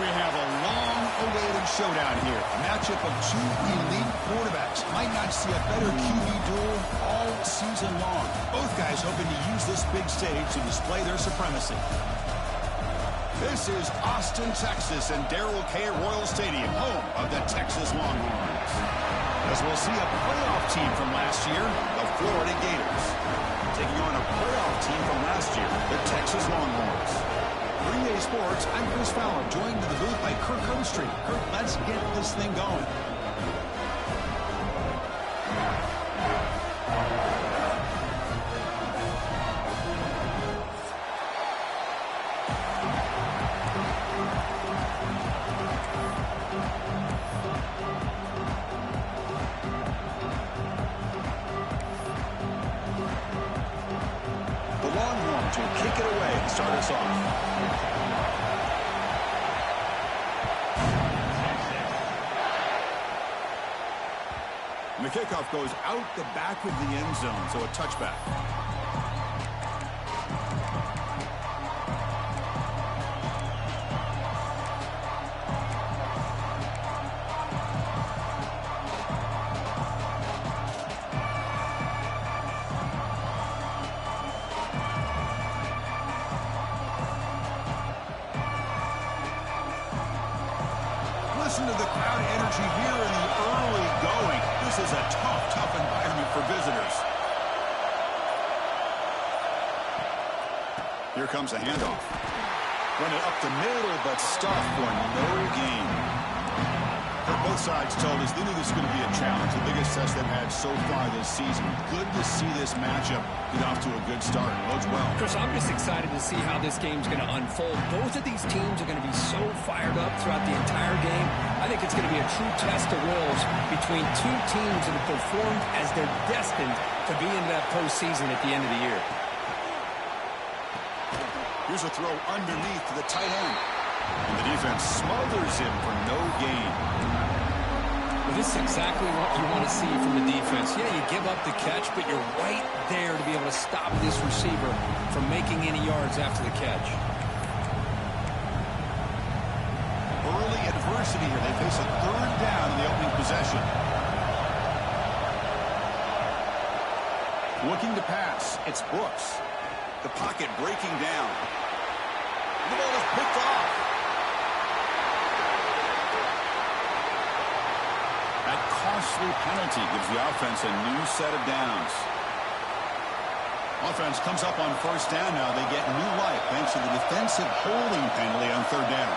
we have a long-awaited showdown here. A matchup of two elite quarterbacks. Might not see a better QB duel all season long. Both guys hoping to use this big stage to display their supremacy. This is Austin, Texas, and Darrell K. Royal Stadium, home of the Texas Longhorns. As we'll see a playoff team from last year, the Florida Gators, taking on a playoff team from last year, the Texas Longhorns. Green Bay Sports, I'm Chris Fowler, joined to the booth by Kirk Herbstreit. Kirk, let's get this thing going. To kick it away and start us off. And the kickoff goes out the back of the end zone, so a touchback. Listen to the crowd energy here in the early going. This is a tough environment for visitors. Here comes a handoff. Run it up the middle, but stuffed for no gain. Both sides told us they knew this was going to be a challenge, the biggest test they've had so far this season. Good to see this matchup get off to a good start. Bodes well. Chris, I'm just excited to see how this game's going to unfold. Both of these teams are going to be so fired up throughout the entire game. I think it's going to be a true test of wills between two teams that have performed as they're destined to be in that postseason at the end of the year. Here's a throw underneath to the tight end. And the defense smothers him for no gain. Well, this is exactly what you want to see from the defense. Yeah, you give up the catch, but you're right there to be able to stop this receiver from making any yards after the catch. Early adversity here. They face a third down in the opening possession. Looking to pass. It's Brooks. The pocket breaking down. The ball is picked off. That costly penalty gives the offense a new set of downs. Offense comes up on first down now. They get new life thanks to the defensive holding penalty on third down.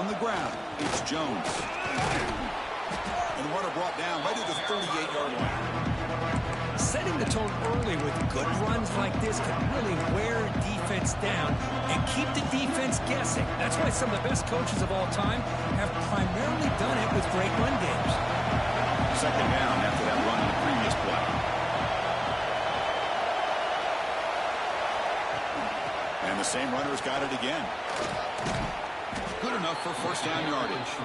On the ground, it's Jones. And the runner brought down right at the 38-yard line. Setting the tone early with good runs like this can really wear defense down and keep the defense guessing. That's why some of the best coaches of all time have primarily done it with great run games. Second down after that run in the previous play. And the same runner's got it again. Good enough for first down yardage.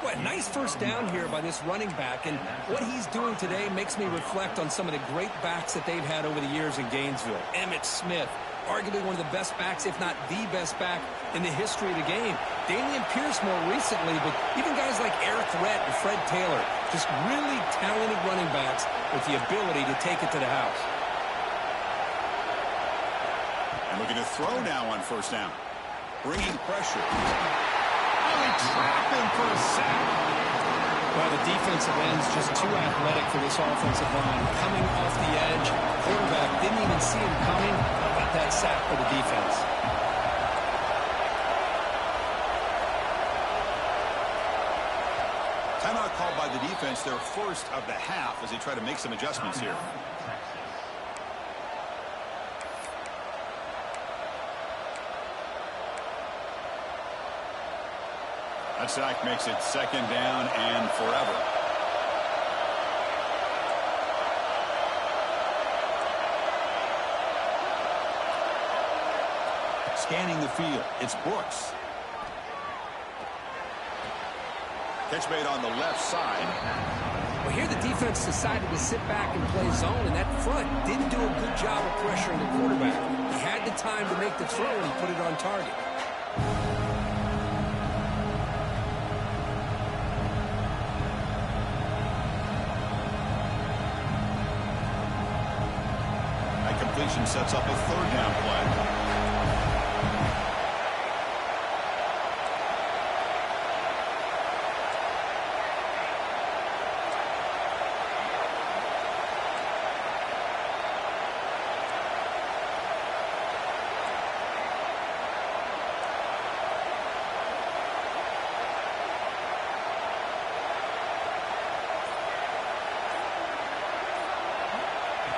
What a nice first down here by this running back, and what he's doing today makes me reflect on some of the great backs that they've had over the years in Gainesville. Emmitt Smith, arguably one of the best backs, if not the best back in the history of the game. Dameon Pierce more recently, but even guys like Eric Rhett and Fred Taylor, just really talented running backs with the ability to take it to the house. And looking to throw now on first down. Bringing pressure. Really trapping for a sack. Well, the defensive end's just too athletic for this offensive line. Coming off the edge, quarterback didn't even see him coming. How about that sack for the defense? Timeout called by the defense, their first of the half, as they try to make some adjustments here. That sack makes it second down and forever. Scanning the field, it's Brooks. Catch made on the left side. Well, here the defense decided to sit back and play zone, and that front didn't do a good job of pressuring the quarterback. He had the time to make the throw, and he put it on target. That completion sets up a third down play.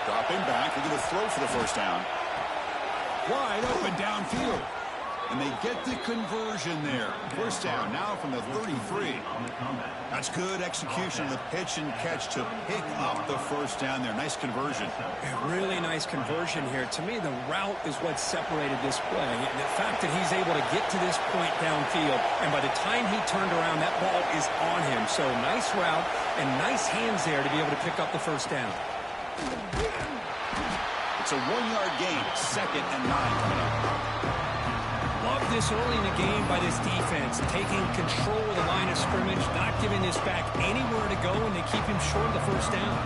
Dropping back, they're going to throw for the first down. Wide open downfield. And they get the conversion there. First down now from the 33. That's good execution of the pitch and catch to pick up the first down there. Nice conversion. Really nice conversion here. To me, the route is what separated this play. And the fact that he's able to get to this point downfield, and by the time he turned around, that ball is on him. So nice route and nice hands there to be able to pick up the first down. It's a 1-yard gain, 2nd and 9 coming up. Love this early in the game by this defense, taking control of the line of scrimmage, not giving this back anywhere to go, and they keep him short of the first down.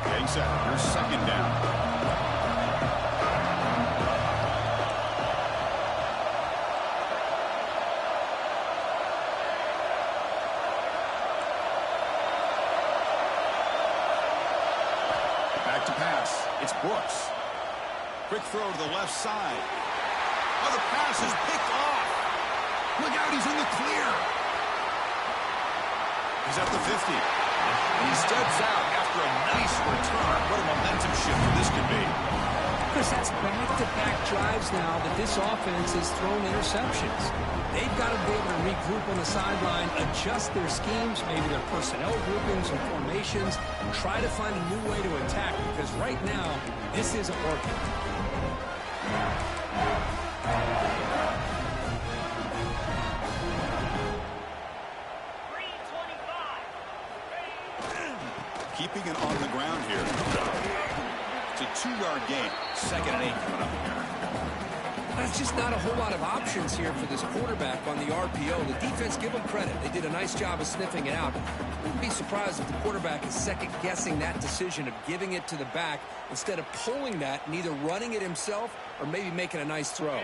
Getting set, here's 2nd down. Back to pass. It's Brooks. Quick throw to the left side. Oh, the pass is picked off. Look out, he's in the clear. He's at the 50. And he steps out after a nice return. What a momentum shifter this could be. Chris, that's back-to-back drives now that this offense has thrown interceptions. They've got to be able to regroup on the sideline, adjust their schemes, maybe their personnel groupings and formations, try to find a new way to attack, because right now, this isn't working. Keeping it on the ground here. It's a 2-yard gain. 2nd and 8 coming up here. There's just not a whole lot of options here for this quarterback on the RPO. The defense, give them credit. They did a nice job of sniffing it out. I wouldn't be surprised if the quarterback is second-guessing that decision of giving it to the back instead of pulling that and either running it himself or maybe making a nice throw.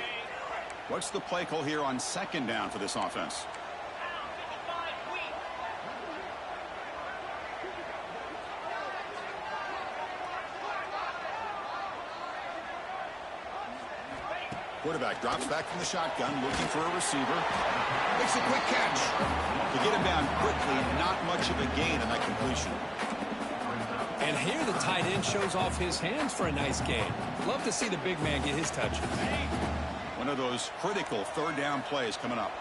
What's the play call here on 2nd down for this offense? Quarterback drops back from the shotgun, looking for a receiver. Makes a quick catch. To get him down quickly, not much of a gain on that completion. And here the tight end shows off his hands for a nice gain. Love to see the big man get his touches. One of those critical 3rd down plays coming up.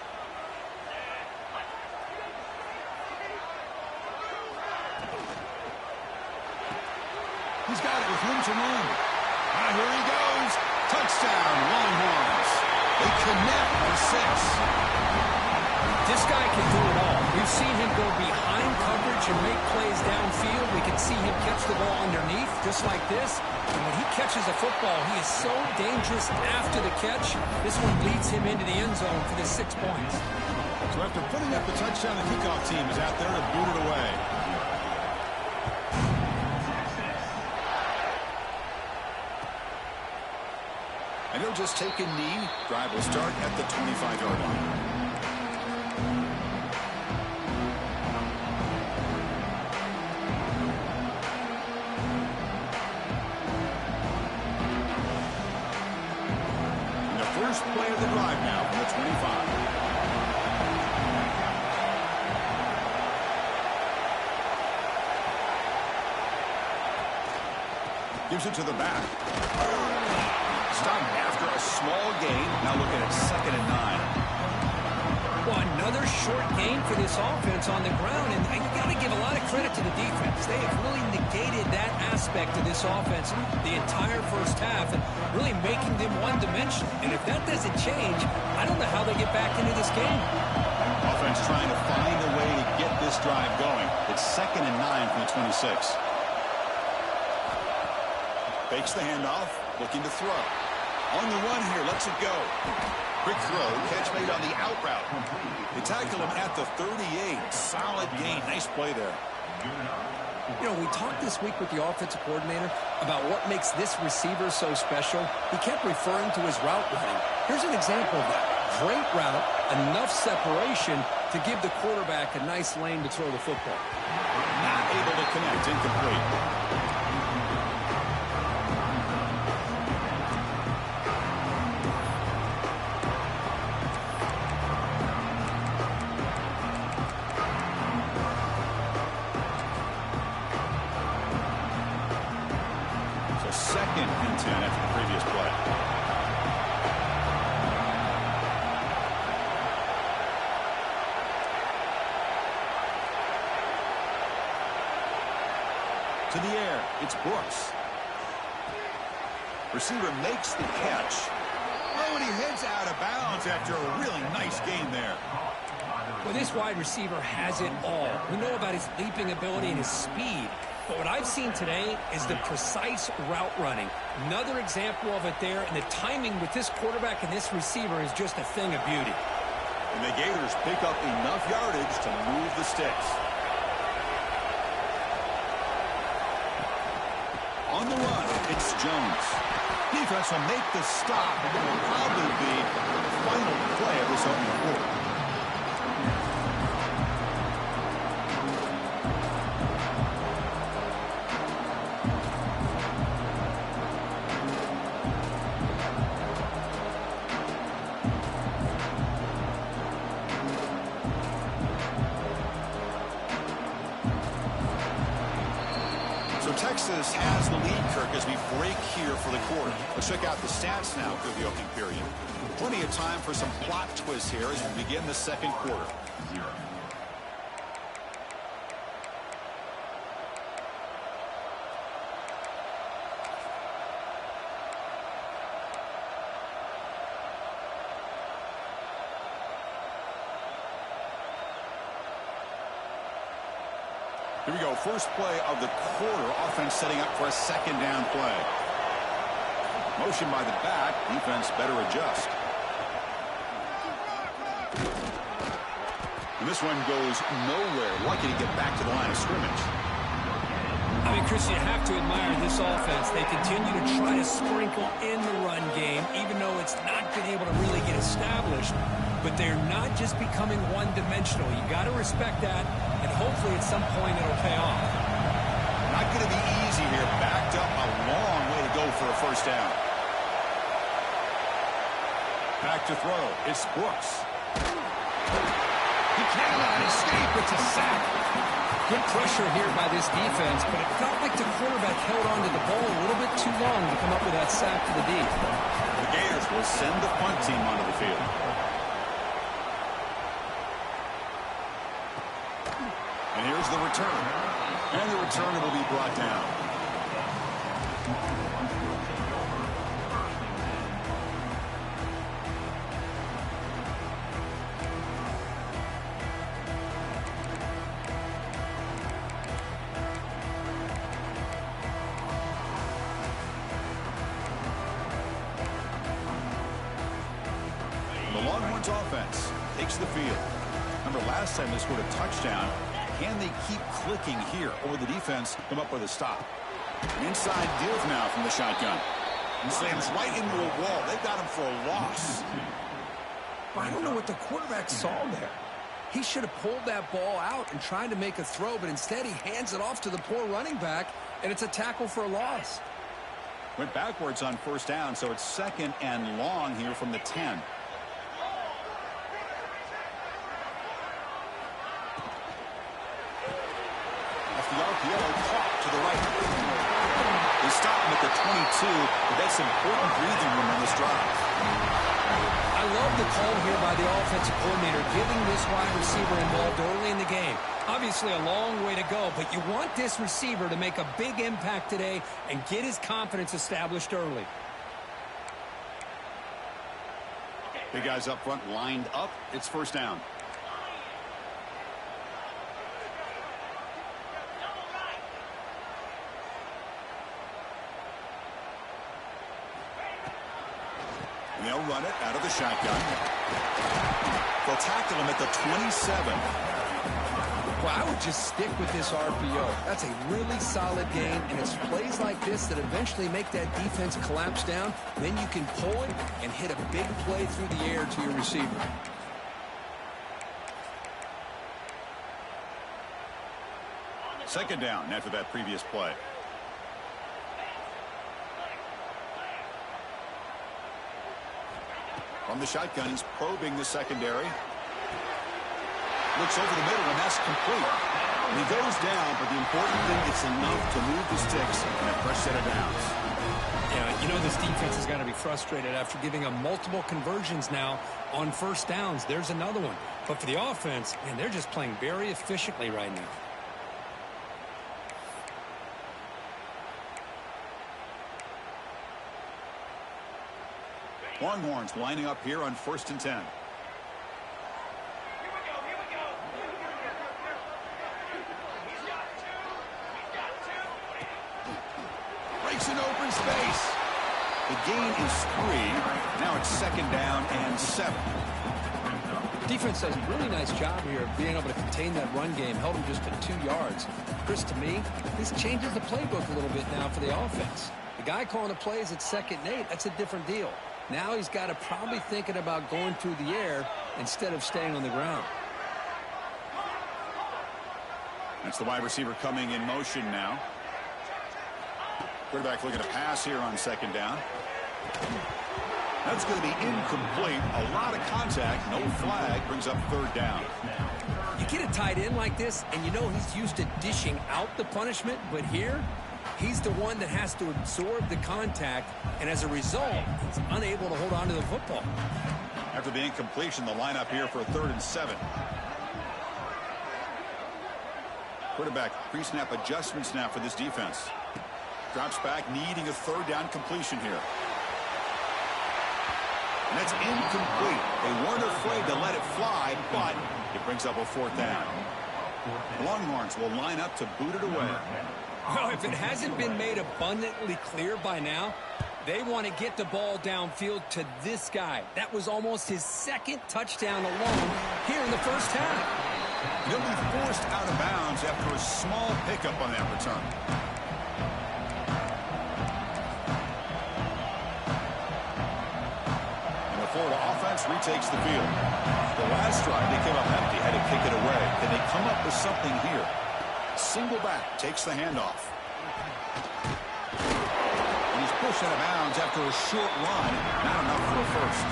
He's got it with room to run. Here he goes. Touchdown, Longhorns. They connect on 6. This guy can do it all. We've seen him go behind coverage and make plays downfield. We can see him catch the ball underneath, just like this. And when he catches a football, he is so dangerous after the catch. This one leads him into the end zone for the 6 points. So after putting up the touchdown, the kickoff team is out there to boot it away. And he'll just take a knee. Drive will start at the 25-yard line. And the first play of the drive now from the 25. Gives it to the back. Stop after a small gain. Now looking at 2nd and 9. Well, another short game for this offense on the ground, and you got to give a lot of credit to the defense. They have really negated that aspect of this offense the entire first half and really making them one-dimensional. And if that doesn't change, I don't know how they get back into this game. Offense trying to find a way to get this drive going. It's 2nd and 9 from the 26. Fakes the handoff, looking to throw. On the run here, lets it go. Quick throw, catch made on the out route. They tackle him at the 38. Solid gain. Nice play there. You know, we talked this week with the offensive coordinator about what makes this receiver so special. He kept referring to his route running. Here's an example of that. Great route, enough separation to give the quarterback a nice lane to throw the football. Not able to connect, incomplete. So 2nd and 10 after the previous play. To the air, it's Brooks. Receiver makes the catch. Oh, and he heads out of bounds after a really nice gain there. Well, this wide receiver has it all. We know about his leaping ability and his speed. But what I've seen today is the precise route running. Another example of it there, and the timing with this quarterback and this receiver is just a thing of beauty. And the Gators pick up enough yardage to move the sticks. On the run, it's Jones. Defense will make the stop, and it will probably be the final play of this opening quarter. So Texas has the lead, Kirk, as we break here for the quarter. Let's check out the stats now through the opening period. Plenty of time for some plot twists here as we begin the second quarter. Here we go, first play of the quarter. Offense setting up for a 2nd down play. Motion by the back. Defense better adjust. And this one goes nowhere. Lucky to get back to the line of scrimmage. I mean, Chris, you have to admire this offense. They continue to try to sprinkle in the run game, even though it's not been able to really get established. But they're not just becoming one-dimensional. You got to respect that, and hopefully at some point it'll pay off. Not going to be easy here. Backed up a long way to go for a first down. Back to throw. It's Brooks. He cannot escape. It's a sack. Good pressure here by this defense, but it felt like the quarterback held onto the ball a little bit too long to come up with that sack to the D. The Gators will send the punt team onto the field. And here's the return. And the returner will be brought down. The Longhorns offense takes the field. Remember last time they scored a touchdown. Can they keep clicking here, or will the defense come up with a stop? Inside deals now from the shotgun. And slams right into a wall. They've got him for a loss. I don't know what the quarterback saw there. He should have pulled that ball out and tried to make a throw, but instead he hands it off to the poor running back, and it's a tackle for a loss. Went backwards on first down, so it's 2nd and long here from the 10. Off the RPO, caught to the right. They stop him at the 22, but that's important breathing room on this drive. I love the call here by the offensive coordinator, giving this wide receiver involved early in the game. Obviously a long way to go, but you want this receiver to make a big impact today and get his confidence established early. Big guys up front lined up. It's first down. They'll run it out of the shotgun. They'll tackle him at the 27. Well, I would just stick with this RPO. That's a really solid game, and it's plays like this that eventually make that defense collapse down. Then you can pull it and hit a big play through the air to your receiver. Second down after that previous play. From the shotgun, he's probing the secondary. Looks over the middle, and that's complete. And he goes down, but the important thing, it's enough to move the sticks in a fresh set of downs. Yeah, you know this defense has got to be frustrated after giving them multiple conversions now on first downs. There's another one. But for the offense, man, they're just playing very efficiently right now. Longhorns lining up here on 1st and 10. Breaks an open space. The gain is 3. Now it's 2nd down and 7. Defense does a really nice job here of being able to contain that run game. Held him just to 2 yards. Chris, to me, this changes the playbook a little bit now for the offense. The guy calling the plays at 2nd and 8, that's a different deal. Now he's got to probably thinking about going through the air instead of staying on the ground. That's the wide receiver coming in motion now. Quarterback looking to pass here on 2nd down. That's going to be incomplete. A lot of contact. No flag. Brings up 3rd down. You get a tight end like this, and you know he's used to dishing out the punishment, but here, he's the one that has to absorb the contact, and as a result, he's unable to hold on to the football. After the incompletion, the lineup here for a 3rd and 7. Quarterback pre-snap adjustments now for this defense. Drops back, needing a 3rd down completion here. And that's incomplete. They weren't afraid to let it fly, but it brings up a 4th down. The Longhorns will line up to boot it away. Well, if it hasn't been made abundantly clear by now, they want to get the ball downfield to this guy. That was almost his 2nd touchdown alone here in the first half. He'll be forced out of bounds after a small pickup on that return. And the Florida offense retakes the field. The last drive, they came up empty, had to kick it away. Can they come up with something here? Single back takes the handoff. And he's pushed out of bounds after a short run. Not enough for a first.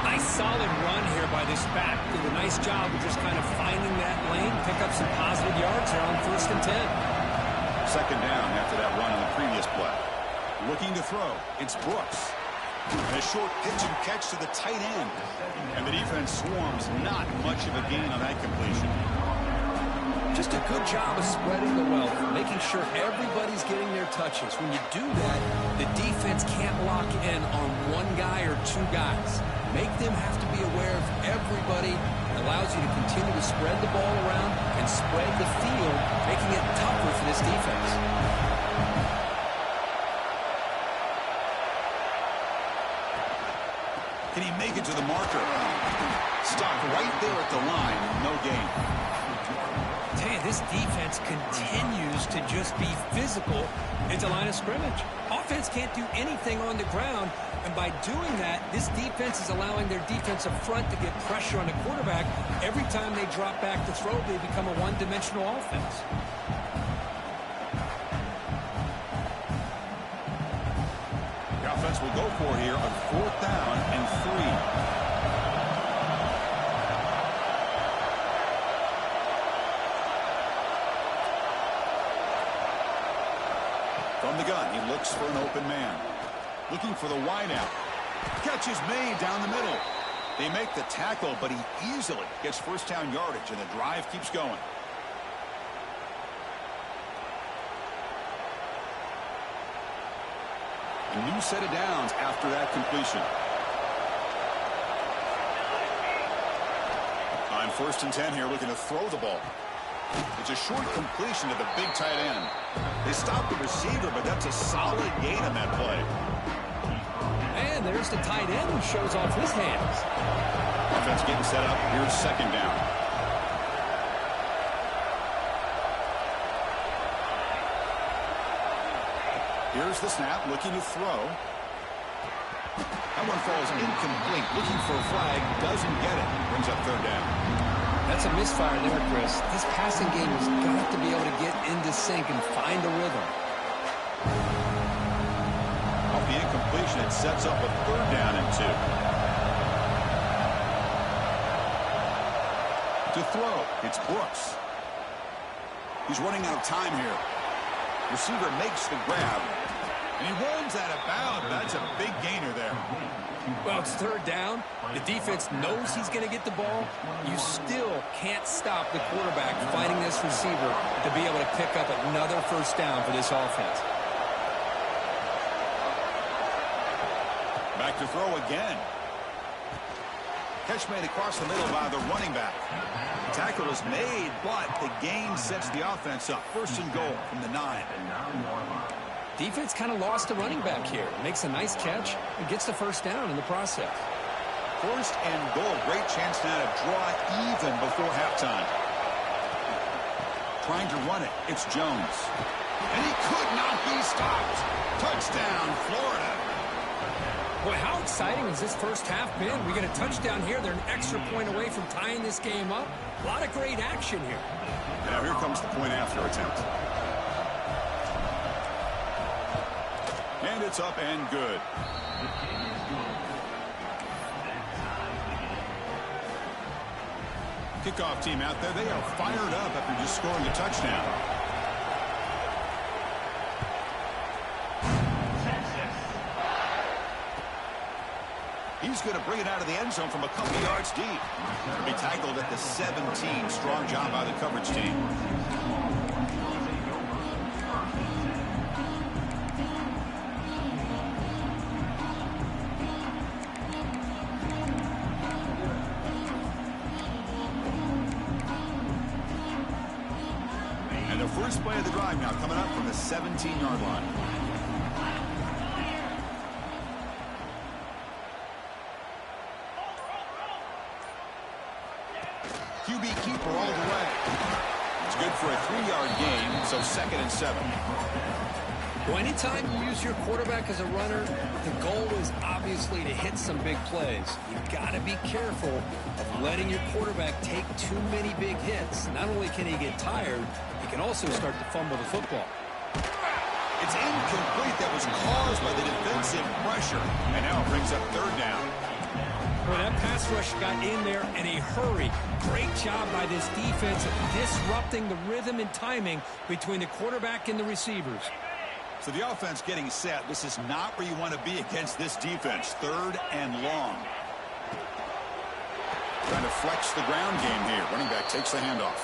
Nice solid run here by this back. Did a nice job of just kind of finding that lane, pick up some positive yards here on 1st and 10. 2nd down after that run on the previous play. Looking to throw. It's Brooks. And a short pitch and catch to the tight end. And the defense swarms. Not much of a gain on that completion. Just a good job of spreading the wealth, making sure everybody's getting their touches. When you do that, the defense can't lock in on one guy or 2 guys. Make them have to be aware of everybody. It allows you to continue to spread the ball around and spread the field, making it tougher for this defense. Can he make it to the marker? Stopped right there at the line. No gain. This defense continues to just be physical at the line of scrimmage. Offense can't do anything on the ground, and by doing that, this defense is allowing their defensive front to get pressure on the quarterback. Every time they drop back to throw, they become a one-dimensional offense. The offense will go for it here on 4th down and 3. From the gun, he looks for an open man. Looking for the wide out. Catch is made down the middle. They make the tackle, but he easily gets first down yardage, and the drive keeps going. A new set of downs after that completion. On 1st and 10 here, looking to throw the ball. It's a short completion to the big tight end. They stop the receiver, but that's a solid gain on that play. And there's the tight end who shows off his hands. Offense getting set up. Here's 2nd down. Here's the snap, looking to throw. That one falls incomplete. Looking for a flag, doesn't get it. Brings up 3rd down. That's a misfire there, Chris. This passing game has got to be able to get into sync and find a rhythm. Off the incompletion, it sets up a 3rd down and 2. To throw, it's Brooks. He's running out of time here. Receiver makes the grab. And he runs out of bounds. That's a big gainer there. Well, it's 3rd down. The defense knows he's going to get the ball. You still can't stop the quarterback finding this receiver to be able to pick up another 1st down for this offense. Back to throw again. Catch made across the middle by the running back. The tackle is made, but the gain sets the offense up. 1st and goal from the 9. Defense kind of lost the running back here. Makes a nice catch and gets the 1st down in the process. 1st and goal. Great chance now to draw even before halftime. Trying to run it. It's Jones. And he could not be stopped. Touchdown, Florida. Boy, how exciting has this first half been? We get a touchdown here. They're an extra point away from tying this game up. A lot of great action here. Now here comes the point after attempt. And it's up and good. Kickoff team out there. They are fired up after just scoring a touchdown. He's going to bring it out of the end zone from a couple yards deep. He'll be tackled at the 17. Strong job by the coverage team. And the first play of the drive now coming up from the 17-yard line. QB keeper all the way. It's good for a 3-yard gain, so 2nd and 7. Well, anytime you use your quarterback as a runner, the goal is obviously to hit some big plays. You've got to be careful of letting your quarterback take too many big hits. Not only can he get tired, he can also start to fumble the football. It's incomplete. That was caused by the defensive pressure. And now it brings up 3rd down. Well, that pass rush got in there in a hurry. Great job by this defense of disrupting the rhythm and timing between the quarterback and the receivers. So the offense getting set. This is not where you want to be against this defense. 3rd and long. Trying to flex the ground game here. Running back takes the handoff.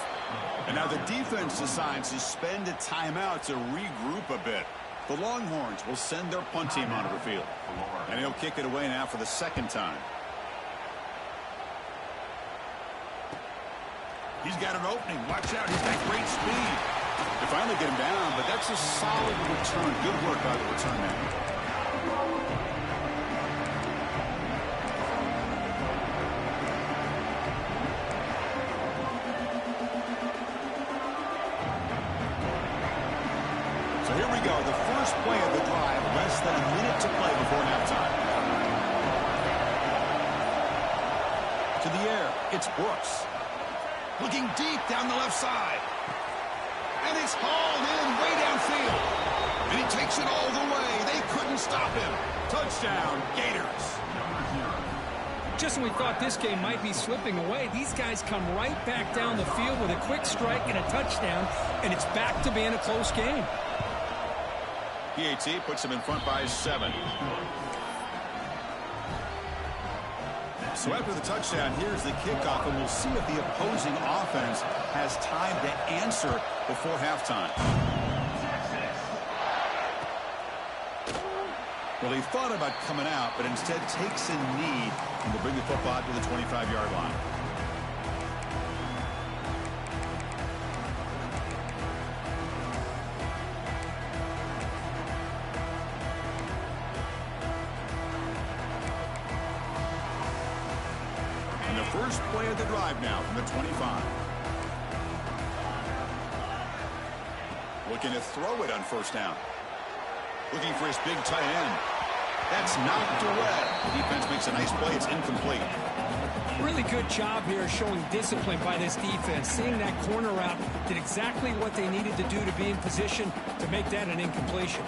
And now the defense decides to spend a timeout to regroup a bit. The Longhorns will send their punt team onto the field. And he'll kick it away now for the 2nd time. He's got an opening. Watch out. He's got great speed. They finally get him down, but that's a solid return. Good work by the return man. So here we go. The first play of the drive. Less than a minute to play before halftime. To the air. It's Brooks. Looking deep down the left side. And it's hauled in way downfield. And he takes it all the way. They couldn't stop him. Touchdown, Gators. Just when we thought this game might be slipping away, these guys come right back down the field with a quick strike and a touchdown, and it's back to being a close game. PAT puts him in front by 7. So after the touchdown, here's the kickoff, and we'll see if the opposing offense has time to answer before halftime. Well, he thought about coming out, but instead takes a knee and will bring the football to the 25-yard line. And the first play of the drive now from the 25. Looking to throw it on first down. Looking for his big tight end. That's knocked away. The defense makes a nice play. It's incomplete. Really good job here showing discipline by this defense. Seeing that corner route, did exactly what they needed to do to be in position to make that an incompletion.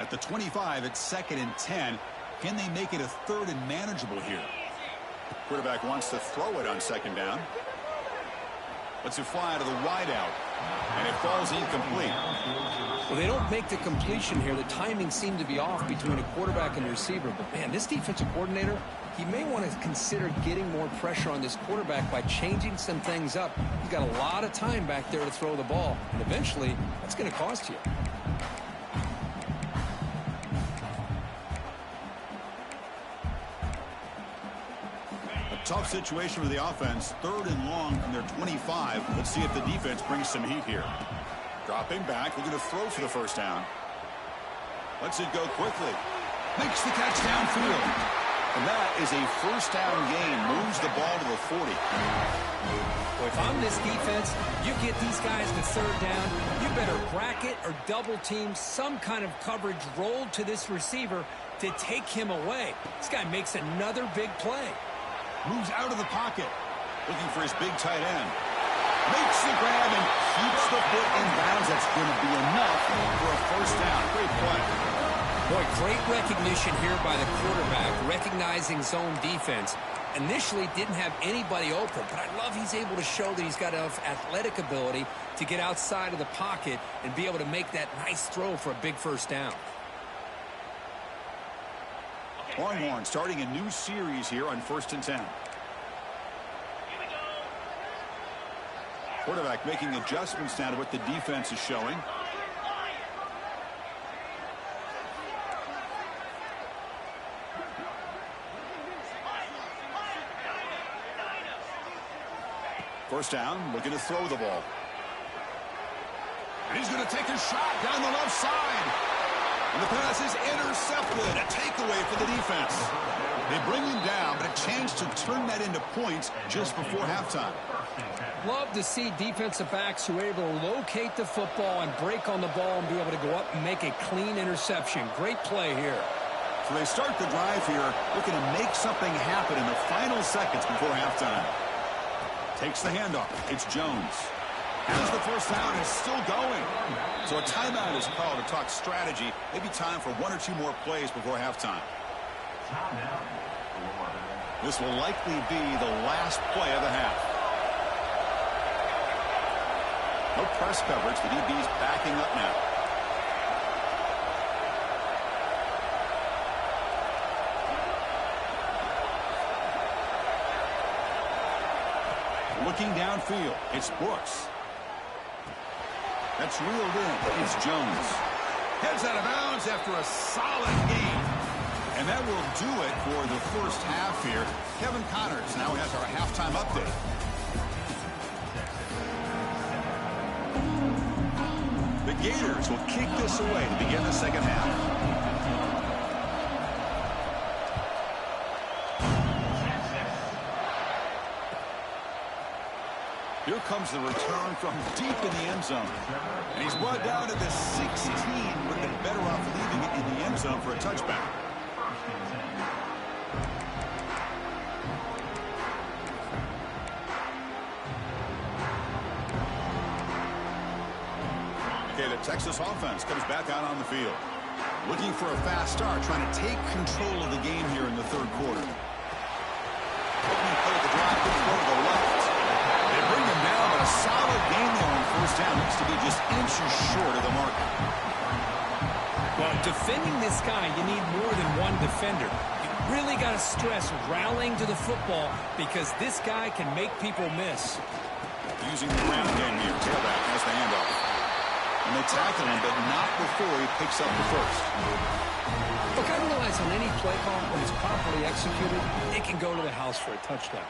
At the 25, it's 2nd and 10. Can they make it a 3rd and manageable here? Quarterback wants to throw it on 2nd down. Lets it fly to the wideout, and it falls incomplete. Well, they don't make the completion here. The timing seemed to be off between a quarterback and a receiver. But, man, this defensive coordinator, he may want to consider getting more pressure on this quarterback by changing some things up. He's got a lot of time back there to throw the ball, and eventually that's going to cost you. Tough situation for the offense. 3rd and long from their 25. Let's see if the defense brings some heat here. Dropping back, looking to throw for the first down. Lets it go quickly. Makes the catch downfield. And that is a first down gain. Moves the ball to the 40. Well, if I'm this defense, you get these guys to 3rd down, you better bracket or double team some kind of coverage rolled to this receiver to take him away. This guy makes another big play. Moves out of the pocket. Looking for his big tight end. Makes the grab and keeps the foot in bounds. That's going to be enough for a first down. Great play. Boy, great recognition here by the quarterback, recognizing zone defense. Initially didn't have anybody open, but I love he's able to show that he's got enough athletic ability to get outside of the pocket and be able to make that nice throw for a big first down. Longhorn starting a new series here on 1st and 10. Quarterback making adjustments now to what the defense is showing. First down, looking to throw the ball. And he's going to take a shot down the left side. And the pass is intercepted. A takeaway for the defense. They bring him down, but a chance to turn that into points just before halftime. Love to see defensive backs who are able to locate the football and break on the ball and be able to go up and make a clean interception. Great play here. So they start the drive here, looking to make something happen in the final seconds before halftime. Takes the handoff. It's Jones. As the first down is still going. So a timeout is called to talk strategy. Maybe time for 1 or 2 more plays before halftime. This will likely be the last play of the half. No press coverage. The DB's backing up now. Looking downfield. It's Brooks. That's reeled in. It's Jones. Heads out of bounds after a solid game. And that will do it for the first half here. Kevin Connors now has our halftime update. The Gators will kick this away to begin the second half. Here comes the return from deep in the end zone. And he's brought down to the 16. Would have been better off leaving it in the end zone for a touchback. Okay, the Texas offense comes back out on the field. Looking for a fast start, trying to take control of the game here in the third quarter. Opening play of the drive, good throw to the left. They bring him down, but a solid game there on first down. Looks to be just inches short of the mark. Defending this guy, you need more than one defender. You really got to stress rallying to the football because this guy can make people miss. Using the ground game here. Tailback has the handoff. And they tackle him, but not before he picks up the first. Look, I realize on any play call, when it's properly executed, it can go to the house for a touchdown.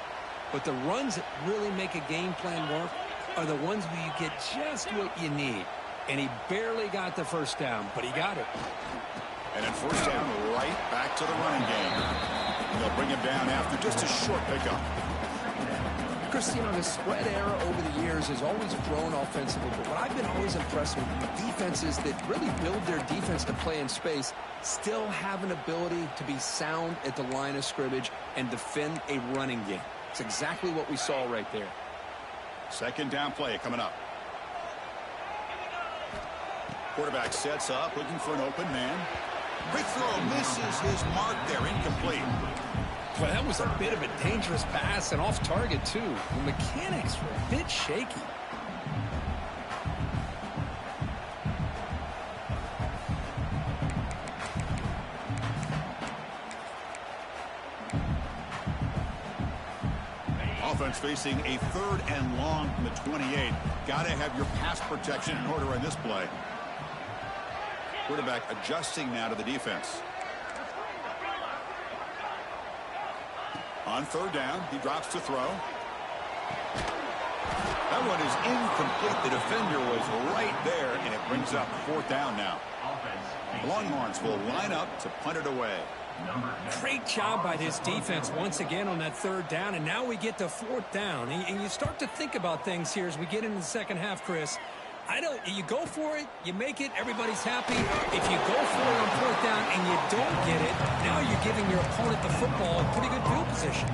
But the runs that really make a game plan work are the ones where you get just what you need. And he barely got the first down, but he got it. And then first down, right back to the running game. They'll bring him down after just a short pickup. Chris, you know, the spread era over the years has always grown offensively, but what I've been always impressed with, defenses that really build their defense to play in space still have an ability to be sound at the line of scrimmage and defend a running game. It's exactly what we saw right there. Second down play coming up. Quarterback sets up, looking for an open man. Quick throw, misses his mark there, incomplete. Well, that was a bit of a dangerous pass and off target, too. The mechanics were a bit shaky. Offense facing a 3rd and long from the 28. Got to have your pass protection in order in this play. Quarterback adjusting now to the defense. On 3rd down, he drops to throw. That one is incomplete. The defender was right there, and it brings up 4th down now. Longhorns will line up to punt it away. Great job by this defense once again on that 3rd down, and now we get to 4th down. And you start to think about things here as we get into the second half, Chris. You go for it, you make it, everybody's happy. If you go for it on 4th down and you don't get it, now you're giving your opponent the football in pretty good field position.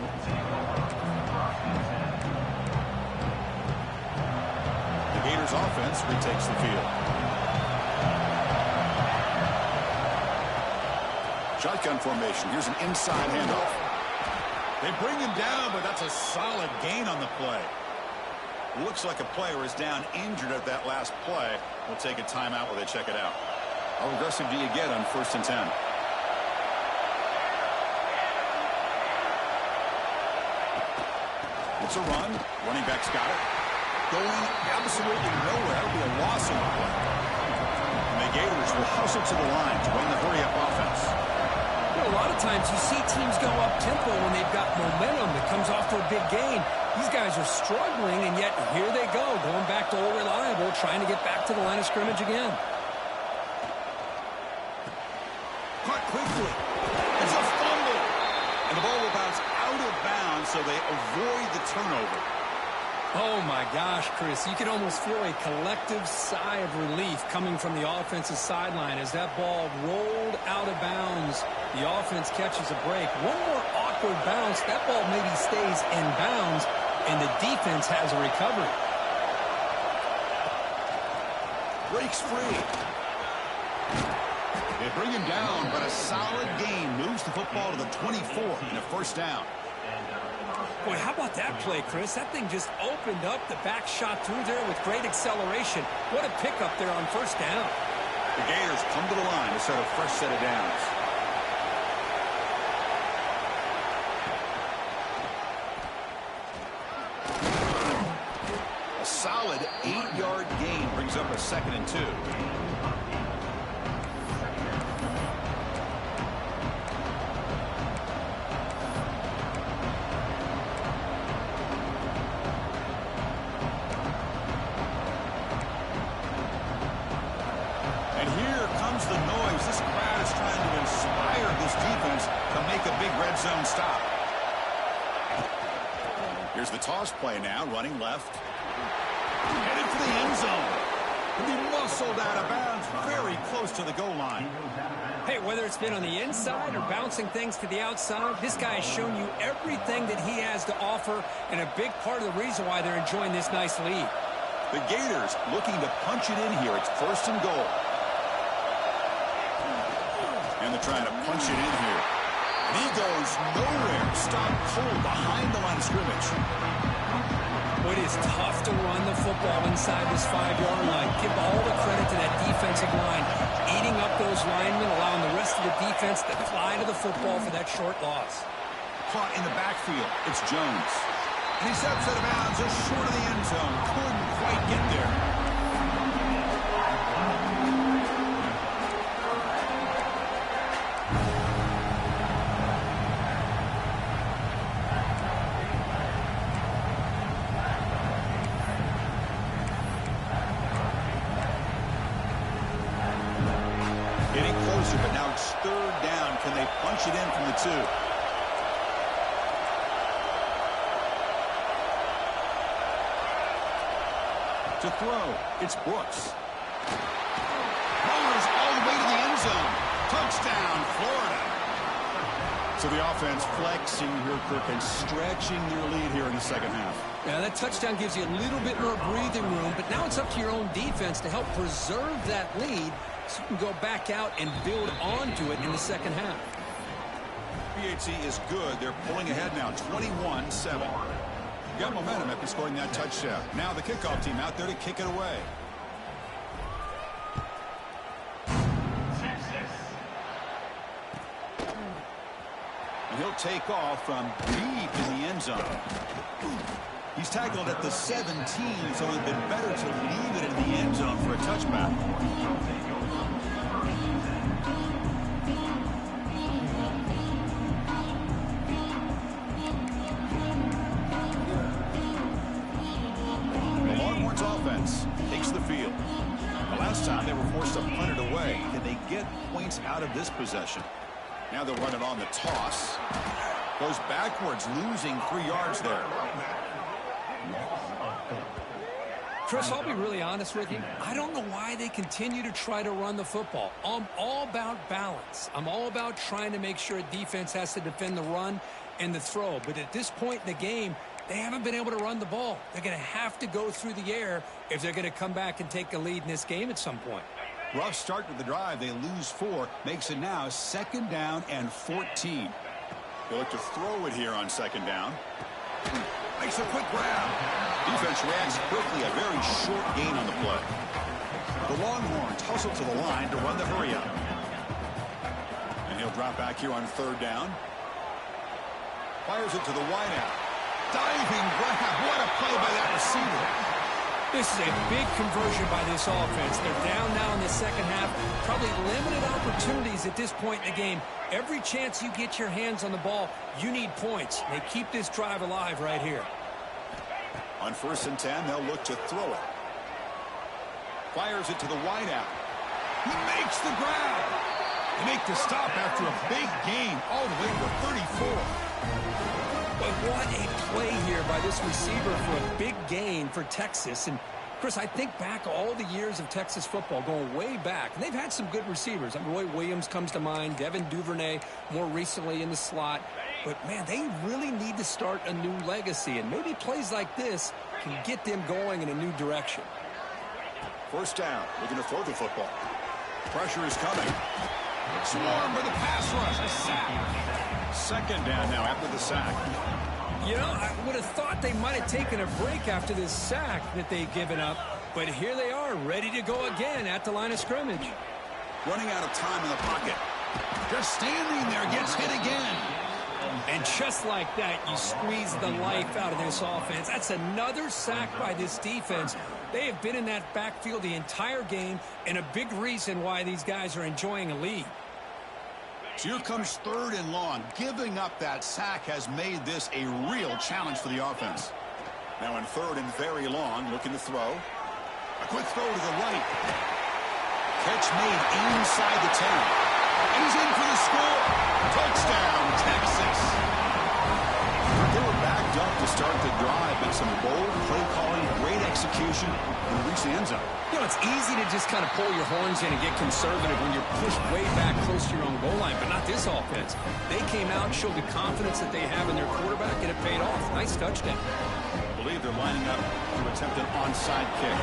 The Gators offense retakes the field. Shotgun formation. Here's an inside handoff. They bring him down, but that's a solid gain on the play. Looks like a player is down injured at that last play. We'll take a timeout while they check it out. How aggressive do you get on 1st and 10? It's a run. Running back's got it. Going absolutely nowhere. That'll be a loss on the play. And the Gators will hustle to the line to win the hurry-up offense. A lot of times you see teams go up-tempo when they've got momentum that comes off to a big gain. These guys are struggling, and yet here they go, going back to old reliable, trying to get back to the line of scrimmage again. Caught quickly. It's a fumble. And the ball will bounce out of bounds, so they avoid the turnover. Oh, my gosh, Chris. You can almost feel a collective sigh of relief coming from the offensive sideline as that ball rolled out of bounds. The offense catches a break. One more awkward bounce. That ball maybe stays in bounds, and the defense has a recovery. Breaks free. They bring him down, but a solid gain moves the football to the 24 and a 1st down. Boy, how about that play, Chris? That thing just opened up. The back shot through there with great acceleration. What a pickup there on 1st down. The Gators come to the line to set a fresh set of downs. A solid 8-yard gain brings up a 2nd and 2. The noise. This crowd is trying to inspire this defense to make a big red zone stop. Here's the toss play now, running left. Headed for the end zone. He'll be muscled out of bounds very close to the goal line. Hey, whether it's been on the inside or bouncing things to the outside, this guy has shown you everything that he has to offer, and a big part of the reason why they're enjoying this nice lead. The Gators looking to punch it in here. It's 1st and goal. And they're trying to punch it in here. And he goes nowhere. Stopped cold behind the line of scrimmage. It is tough to run the football inside this 5-yard line. Give all the credit to that defensive line, eating up those linemen, allowing the rest of the defense to fly to the football for that short loss. Caught in the backfield. It's Jones. And he steps out of bounds just short of the end zone. Couldn't quite get there. Getting closer, but now it's third down. Can they punch it in from the 2? To throw, it's Brooks. Rollers all the way to the end zone. Touchdown, Florida. So the offense flexing here, Kirk, and stretching their lead here in the second half. Yeah, that touchdown gives you a little bit more breathing room, but now it's up to your own defense to help preserve that lead so you can go back out and build onto it in the second half. PAT is good. They're pulling ahead now, 21-7. Got momentum after scoring that touchdown. Now the kickoff team out there to kick it away. And he'll take off from deep in the end zone. He's tackled at the 17, so it would have been better to leave it in the end zone for a touchback. Takes the field. The last time they were forced to punt it away. Can they get points out of this possession? Now they'll run it on the toss. Goes backwards, losing 3 yards there. Chris, I'll be really honest with you. I don't know why they continue to try to run the football. I'm all about balance. I'm all about trying to make sure a defense has to defend the run and the throw. But at this point in the game, they haven't been able to run the ball. They're going to have to go through the air if they're going to come back and take a lead in this game at some point. Rough start to the drive. They lose 4. Makes it now 2nd down and 14. They look to throw it here on 2nd down. Makes a quick grab. Defense reacts quickly. A very short gain on the play. The Longhorns hustle to the line to run the hurry up. And he'll drop back here on 3rd down. Fires it to the wideout. Diving grab. What a play by that receiver. This is a big conversion by this offense. They're down now in the second half. Probably limited opportunities at this point in the game. Every chance you get your hands on the ball, you need points. They keep this drive alive right here. On 1st and 10, they'll look to throw it. Fires it to the wideout. He makes the grab. They make the stop after a big gain all the way to 34. But what a play here by this receiver for a big gain for Texas. And, Chris, I think back all the years of Texas football, going way back, and they've had some good receivers. Roy Williams comes to mind, Devin Duvernay more recently in the slot. But, man, they really need to start a new legacy, and maybe plays like this can get them going in a new direction. 1st down, looking to throw the football. Pressure is coming. Swarm with a pass rush, a sack. 2nd down now after the sack. You know, I would have thought they might have taken a break after this sack that they've given up. But here they are, ready to go again at the line of scrimmage. Running out of time in the pocket. Just standing there, gets hit again. And just like that, you squeeze the life out of this offense. That's another sack by this defense. They have been in that backfield the entire game, and a big reason why these guys are enjoying a lead. So here comes 3rd and long. Giving up that sack has made this a real challenge for the offense. Now in 3rd and very long, looking to throw. A quick throw to the right. Catch made inside the 10. And he's in for the score. Touchdown, Texas. They were backed up to start the drive, but some bold play calling, great execution, and reach the end zone. You know, it's easy to just kind of pull your horns in and get conservative when you're pushed way back close to your own goal line, but not this offense. They came out and showed the confidence that they have in their quarterback, and it paid off. Nice touchdown. I believe they're lining up to attempt an onside kick.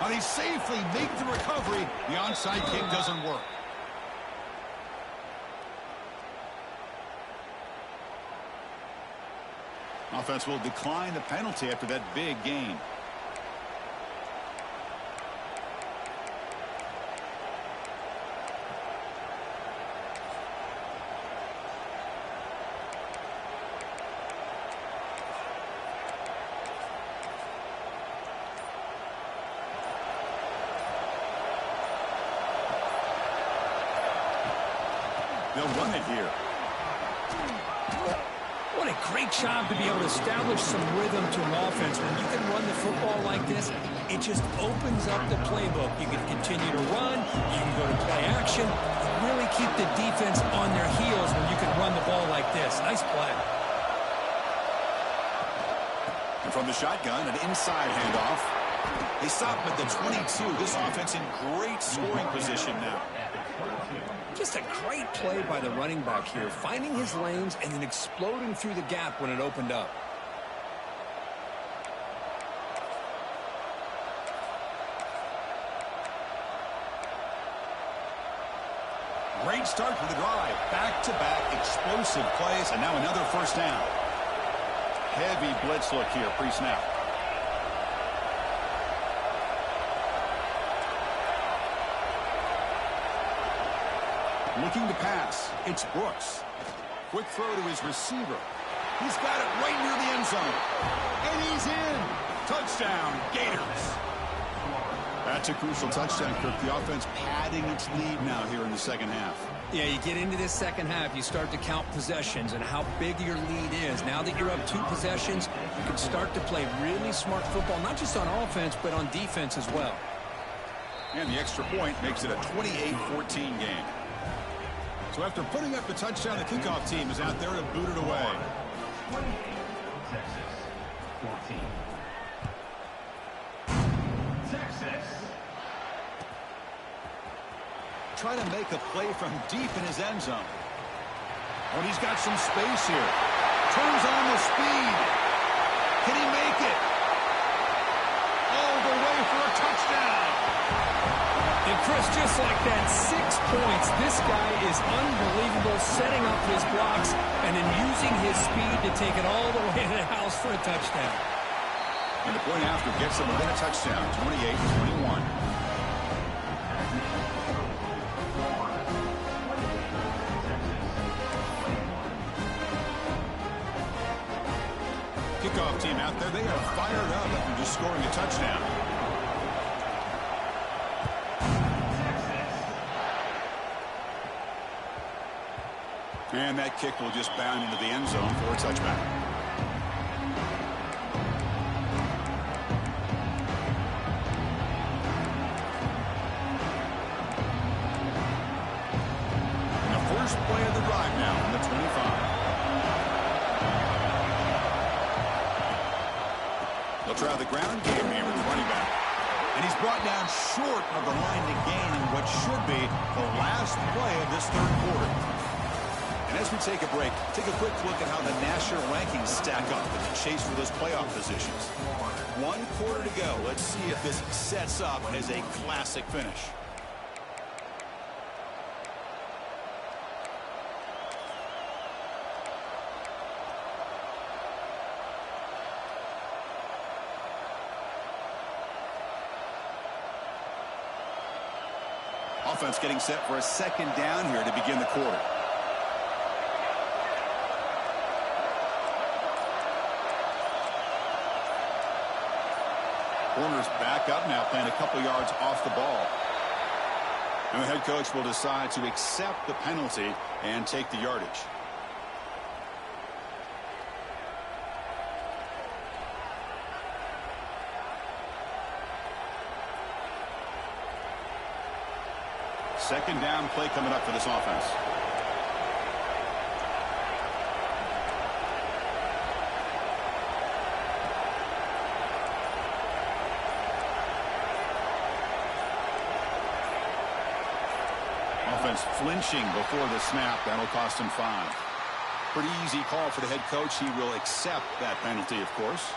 Now they safely make the recovery. The onside kick doesn't work. Now Offense will decline the penalty after that big gain. They'll run it here. What a great job to be able to establish some rhythm to an offense. When you can run the football like this, it just opens up the playbook. You can continue to run. You can go to play action. Really keep the defense on their heels when you can run the ball like this. Nice play. And from the shotgun, an inside handoff. They stop him at the 22. This offense in great scoring position now. Just a great play by the running back here, finding his lanes and then exploding through the gap when it opened up. Great start for the drive. Back-to-back explosive plays, and now another first down. Heavy blitz look here pre-snap. Looking to pass. It's Brooks. Quick throw to his receiver. He's got it right near the end zone. And he's in. Touchdown, Gators. That's a crucial touchdown, Kirk. The offense padding its lead now here in the second half. Yeah, you get into this second half, you start to count possessions and how big your lead is. Now that you're up 2 possessions, you can start to play really smart football, not just on offense, but on defense as well. And the extra point makes it a 28-14 game. So after putting up the touchdown, the kickoff team is out there to boot it away. 28, Texas, 14. Texas. Try to make a play from deep in his end zone. Oh, he's got some space here. Turns on the speed. Can he make it? All the way for a touchdown. And Chris, just like that, 6 points. This guy is unbelievable, setting up his blocks and then using his speed to take it all the way to the house for a touchdown. And the point after gets him within a touchdown, 28-21. Kickoff team out there, they are fired up after just scoring a touchdown. And that kick will just bound into the end zone for a touchback. And the first play of the drive now on the 25. They'll try the ground game here with the running back. And he's brought down short of the line to gain in what should be the last play of this third quarter. And as we take a break, take a quick look at how the national rankings stack up in the chase for those playoff positions. 1 quarter to go. Let's see if this sets up as a classic finish. Offense getting set for a second down here to begin the quarter. Corners back up now, playing a couple yards off the ball. And the head coach will decide to accept the penalty and take the yardage. Second down play coming up for this offense. Offense flinching before the snap. That'll cost him 5. Pretty easy call for the head coach. He will accept that penalty, of course.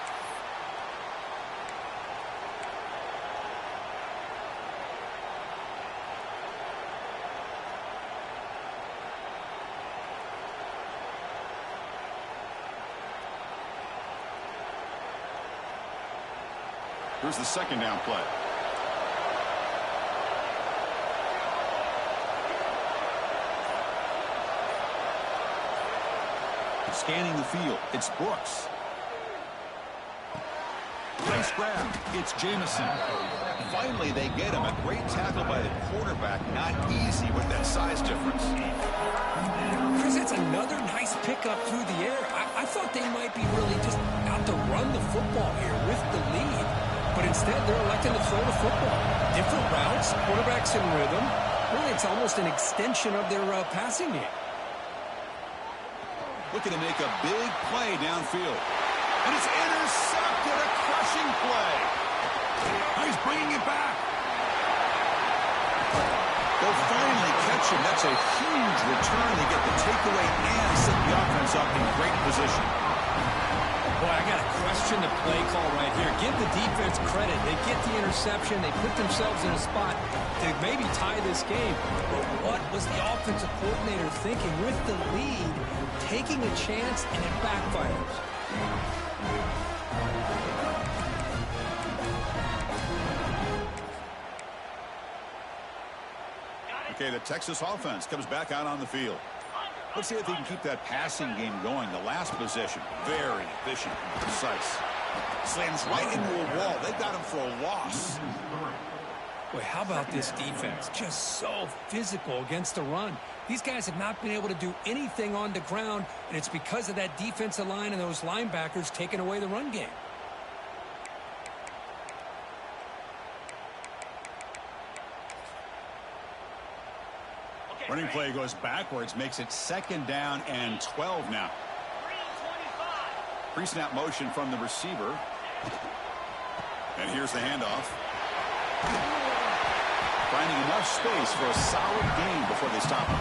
Here's the second down play. Scanning the field, it's Brooks. Nice grab, it's Jamison. Finally, they get him. A great tackle by the quarterback. Not easy with that size difference. Chris, that's another nice pickup through the air. I thought they might be really just out to run the football here with the lead. But instead, they're electing to throw the football. Different routes, quarterbacks in rhythm. Really, it's almost an extension of their passing game. Looking to make a big play downfield. And it's intercepted, a crushing play. He's bringing it back. They'll finally catch him. That's a huge return. They get the takeaway and set the offense up in great position. Boy, I got to question the play call right here. Give the defense credit. They get the interception. They put themselves in a spot to maybe tie this game. But what was the offensive coordinator thinking with the lead, taking a chance, and it backfires? Okay, the Texas offense comes back out on the field. Let's see if they can keep that passing game going. The last possession, very efficient and precise. Slams right into a wall. They got him for a loss. Boy, how about this defense? Just so physical against the run. These guys have not been able to do anything on the ground, and it's because of that defensive line and those linebackers taking away the run game. Running play goes backwards, makes it 2nd down and 12 now. Pre-snap motion from the receiver. And here's the handoff. Finding enough space for a solid gain before they stop him.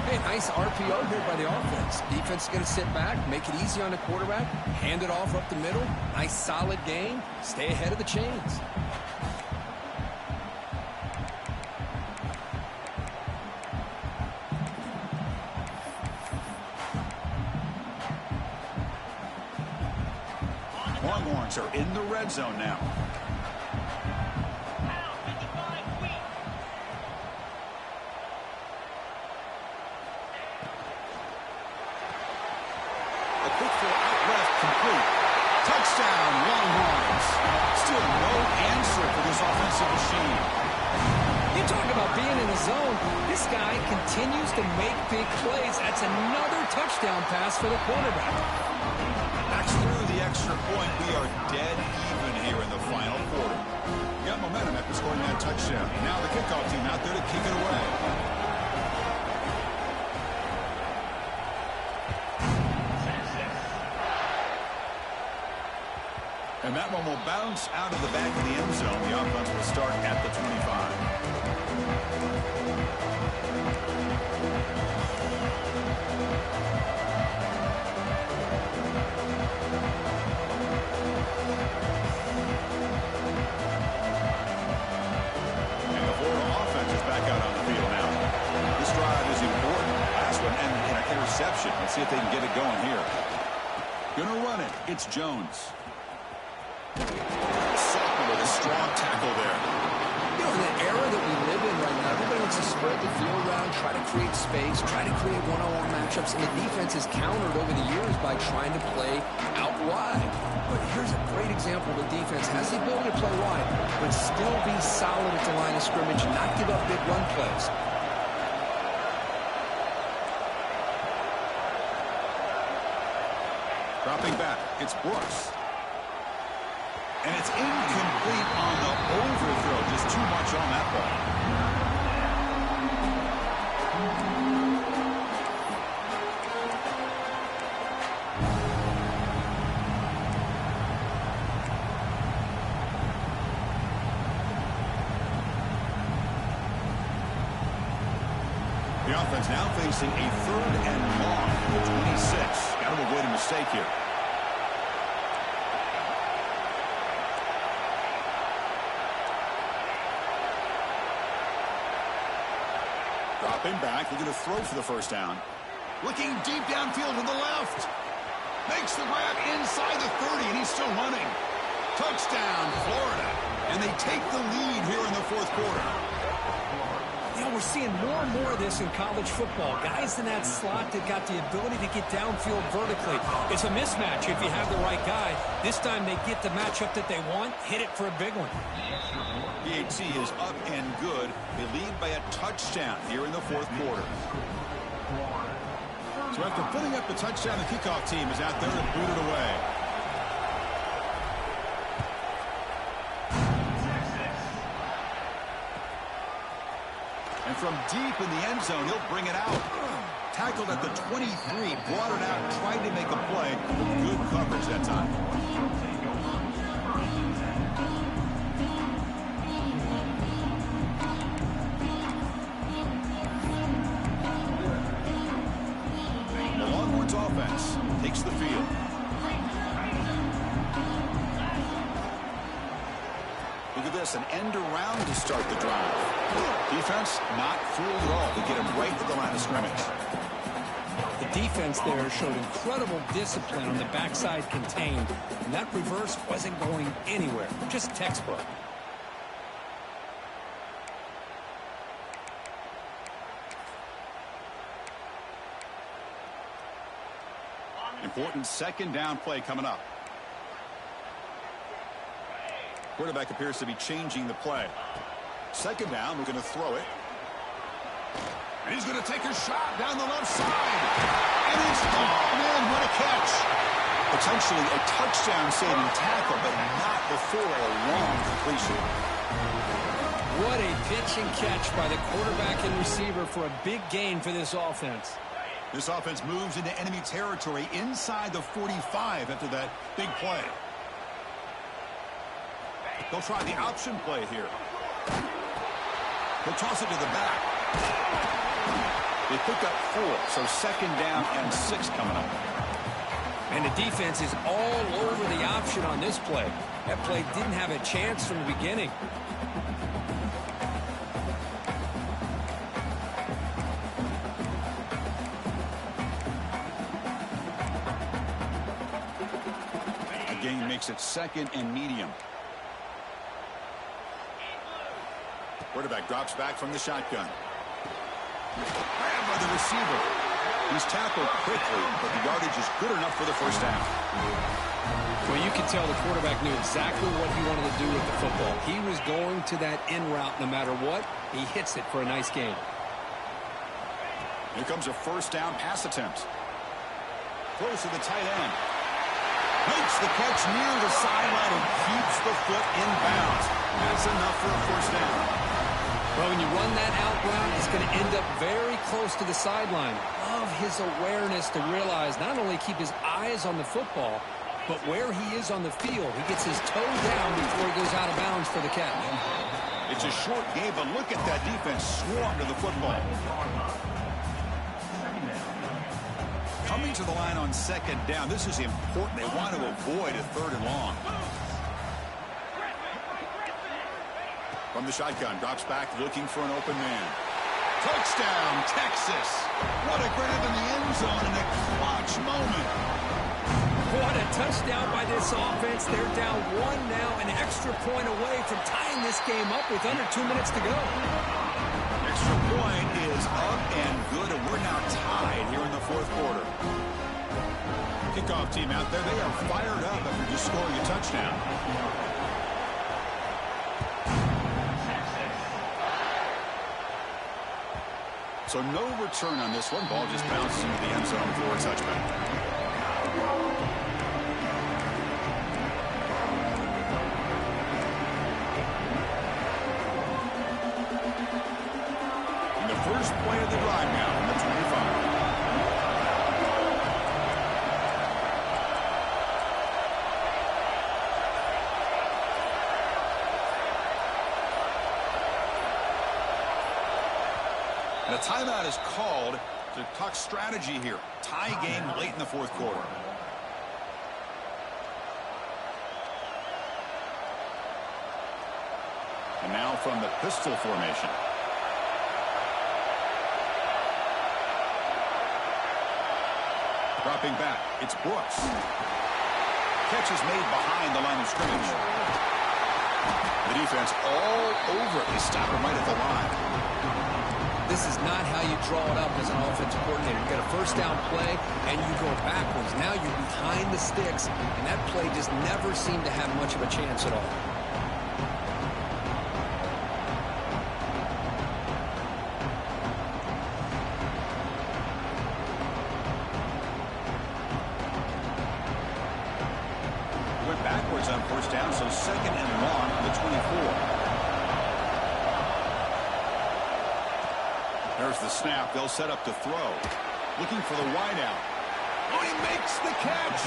Hey, nice RPO here by the offense. Defense is going to sit back, make it easy on the quarterback, hand it off up the middle. Nice solid gain. Stay ahead of the chains. Longhorns are in the red zone now. A quick throw out left, complete. Touchdown, Longhorns. Still no answer for this offensive machine. You talk about being in the zone. This guy continues to make big plays. That's another touchdown pass for the quarterback. Backs through the extra point. We are dead even here in the final quarter. We got momentum after scoring that touchdown. Now the kickoff team out there to kick it away. And that one will bounce out of the back of the end zone. The offense will start at the 25. Let's see if they can get it going here. Gonna run it. It's Jones. Sockman with a strong tackle there. You know, in the era that we live in right now, everybody wants to spread the field around, try to create space, try to create one-on-one matchups, and the defense has countered over the years by trying to play out wide. But here's a great example. The defense has the ability to play wide, but still be solid at the line of scrimmage and not give up big run plays. Dropping back, it's Brooks. And it's incomplete on the overthrow. Just too much on that ball. The offense now facing a 3rd and long at 26. Got to avoid a mistake here. Dropping back, looking to throw for the first down. Looking deep downfield to the left. Makes the grab inside the 30, and he's still running. Touchdown, Florida. And they take the lead here in the fourth quarter. You know, we're seeing more and more of this in college football. Guys in that slot that got the ability to get downfield vertically. It's a mismatch if you have the right guy. This time they get the matchup that they want, hit it for a big one. PAT is up and good. They lead by a touchdown here in the fourth quarter. So after putting up the touchdown, the kickoff team is out there to boot it away. And from deep in the end zone, he'll bring it out. Tackled at the 23, brought it out, tried to make a play. Good coverage that time. The Longhorns offense takes the field. Look at this, an end around to start the drive. Defense not fooled at all. They get him right at the line of scrimmage. The defense there showed incredible discipline on the backside contained, and that reverse wasn't going anywhere. Just textbook. Important second down play coming up. Quarterback appears to be changing the play. Second down, we're going to throw it. And he's going to take a shot down the left side. And it's gone. Man, what a catch. Potentially a touchdown-saving tackle, but not before a long completion. What a pitch and catch by the quarterback and receiver for a big gain for this offense. This offense moves into enemy territory inside the 45 after that big play. They'll try the option play here. They'll toss it to the back. They pick up 4, so second down and 6 coming up. And the defense is all over the option on this play. That play didn't have a chance from the beginning. A gain makes it second and medium. Quarterback drops back from the shotgun. Grabbed by the receiver. He's tackled quickly, but the yardage is good enough for the first down. Well, you can tell the quarterback knew exactly what he wanted to do with the football. He was going to that in route no matter what. He hits it for a nice gain. Here comes a first down pass attempt. Close to the tight end. Makes the catch near the sideline and keeps the foot in bounds. That's enough for a first down. Well, when you run that out route, it's going to end up very close to the sideline. Love his awareness to realize not only keep his eyes on the football, but where he is on the field. He gets his toe down before he goes out of bounds for the catch. It's a short game, but look at that defense swarm to the football. Coming to the line on second down, this is important. They want to avoid a third and long. From the shotgun, drops back looking for an open man. Touchdown, Texas. What a grab in the end zone in a clutch moment. What a touchdown by this offense. They're down 1 now, an extra point away from tying this game up with under 2 minutes to go. Extra point is up and good, and we're now tied here in the fourth quarter. Kickoff team out there, they are fired up after just scoring a touchdown. So no return on this one. Ball just bounces into the end zone for a touchback. And the first play of the drive now on the 25. And a timeout is called to talk strategy here. Tie game late in the fourth quarter. And now from the pistol formation. Dropping back, it's Brooks. catch is made behind the line of scrimmage. The defense all over it. They stop him right at the line. This is not how you draw it up as an offensive coordinator. You got a first down play, and you go backwards. Now you're behind the sticks, and that play just never seemed to have much of a chance at all. Went backwards on first down, so second and long on the 24. There's the snap. They'll set up to throw. Looking for the wideout. Oh, he makes the catch.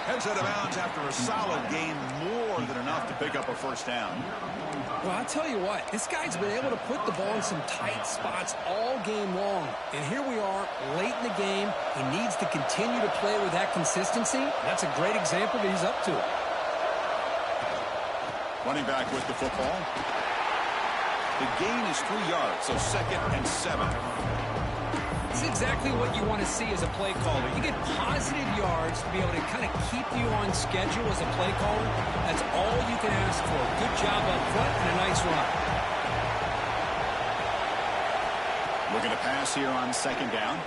Heads out of bounds after a solid gain, more than enough to pick up a first down. Well, I'll tell you what, this guy's been able to put the ball in some tight spots all game long. And here we are, late in the game. He needs to continue to play with that consistency. That's a great example that he's up to it. Running back with the football. The gain is 3 yards, so second and 7. It's exactly what you want to see as a play caller. You get positive yards to be able to kind of keep you on schedule as a play caller. That's all you can ask for. Good job up front and a nice run. Looking to pass here on second down.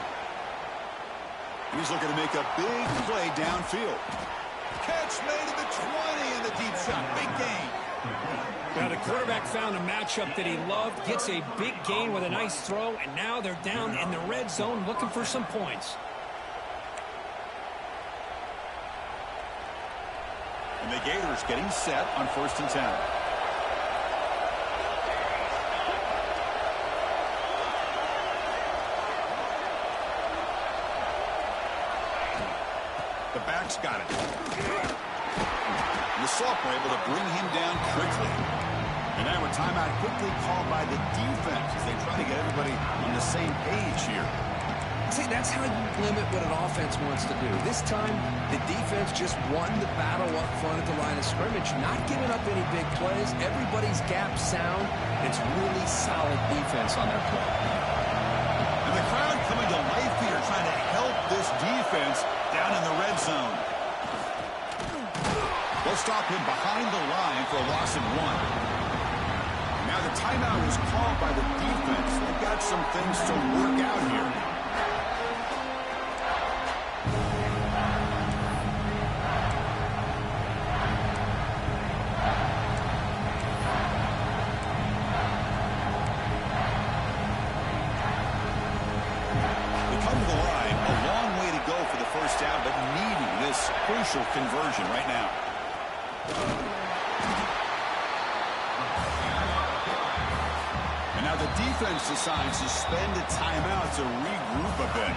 He's looking to make a big play downfield. Catch made at the 20 in the deep shot. Big gain. Now the quarterback found a matchup that he loved, gets a big gain with a nice throw, and now they're down in the red zone looking for some points. And the Gators getting set on first and 10. The back's got it. The sophomore able to bring him down quickly. And now a timeout quickly called by the defense as they try to get everybody on the same page here. See, that's how you limit what an offense wants to do. This time, the defense just won the battle up front at the line of scrimmage, not giving up any big plays. Everybody's gap sound. It's really solid defense on their play. And the crowd coming to life here, trying to help this defense down in the red zone. They'll stop him behind the line for a loss of 1. Now the timeout is called by the defense. They've got some things to work out here. They come to the line, a long way to go for the first down, but needing this crucial conversion right now. And now the defense decides to spend a timeout to regroup a bit.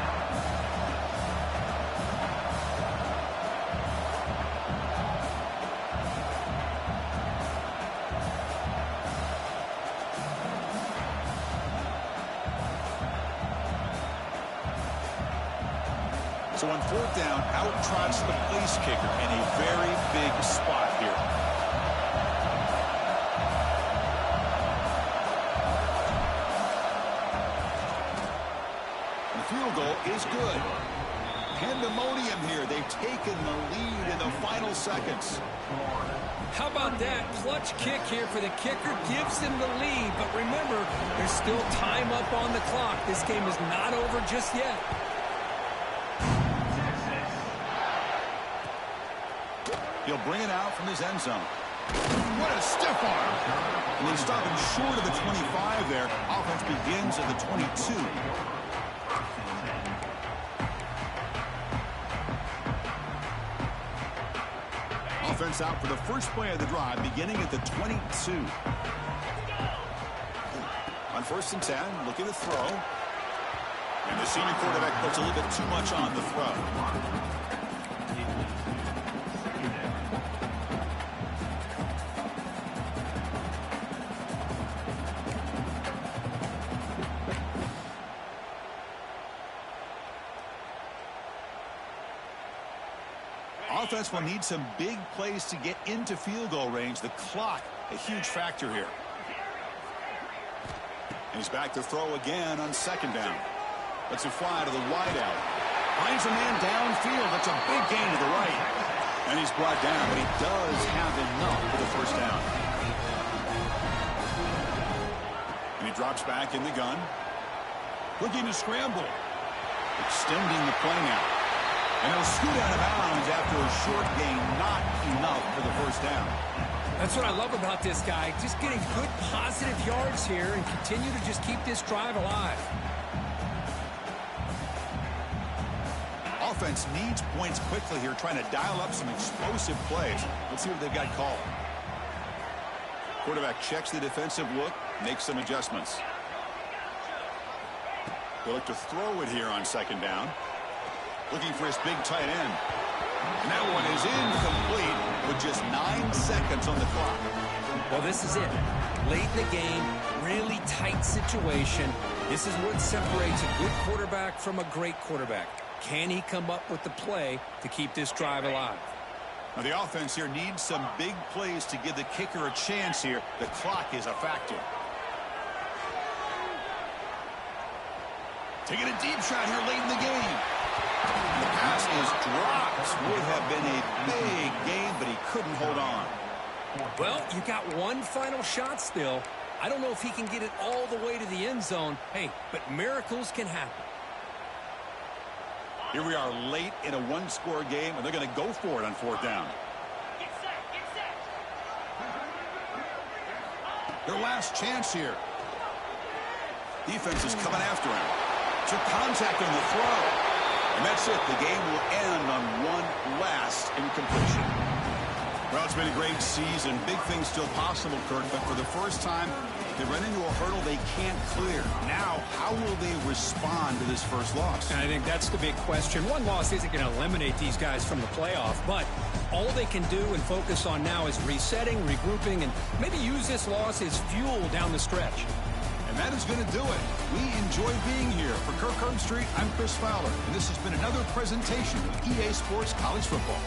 So on fourth down, out trots the place kicker in a very big spot here. The field goal is good. Pandemonium here. They've taken the lead in the final seconds. How about that? Clutch kick here for the kicker. Gives them the lead. But remember, there's still time up on the clock. This game is not over just yet. He'll bring it out from his end zone. What a stiff arm. And they stop him short of the 25 there. Offense begins at the 22. Offense out for the first play of the drive, beginning at the 22. On first and 10, looking to throw. And the senior quarterback puts a little bit too much on the throw. Offense will need some big plays to get into field goal range. The clock, a huge factor here. And he's back to throw again on second down. Lets it fly to the wideout. Finds a man downfield. That's a big gain to the right. And he's brought down, but he does have enough for the first down. And he drops back in the gun. Looking to scramble. Extending the play now. And he'll scoot out of bounds after a short gain. Not enough for the first down. That's what I love about this guy. Just getting good positive yards here and continue to just keep this drive alive. Offense needs points quickly here, trying to dial up some explosive plays. Let's see what they've got called. Quarterback checks the defensive look, makes some adjustments. They'll look to throw it here on second down. Looking for his big tight end. And that one is incomplete with just 9 seconds on the clock. Well, this is it. Late in the game, really tight situation. This is what separates a good quarterback from a great quarterback. Can he come up with the play to keep this drive alive? Now the offense here needs some big plays to give the kicker a chance here. The clock is a factor. Taking a deep shot here late in the game. The pass is dropped. Would have been a big game, but he couldn't hold on. Well, you got one final shot still. I don't know if he can get it all the way to the end zone. Hey, but miracles can happen. Here we are late in a one-score game, and they're going to go for it on fourth down. Their last chance here. Defense is coming after him. Took contact on the throw. And that's it. The game will end on one last incompletion. Well, it's been a great season. Big things still possible, Kirk, but for the first time, they run into a hurdle they can't clear. Now, how will they respond to this first loss? And I think that's the big question. One loss isn't going to eliminate these guys from the playoff, but all they can do and focus on now is resetting, regrouping, and maybe use this loss as fuel down the stretch. And that is going to do it. We enjoy being here. For Kirk Herbstreit, I'm Chris Fowler, and this has been another presentation of EA Sports College Football.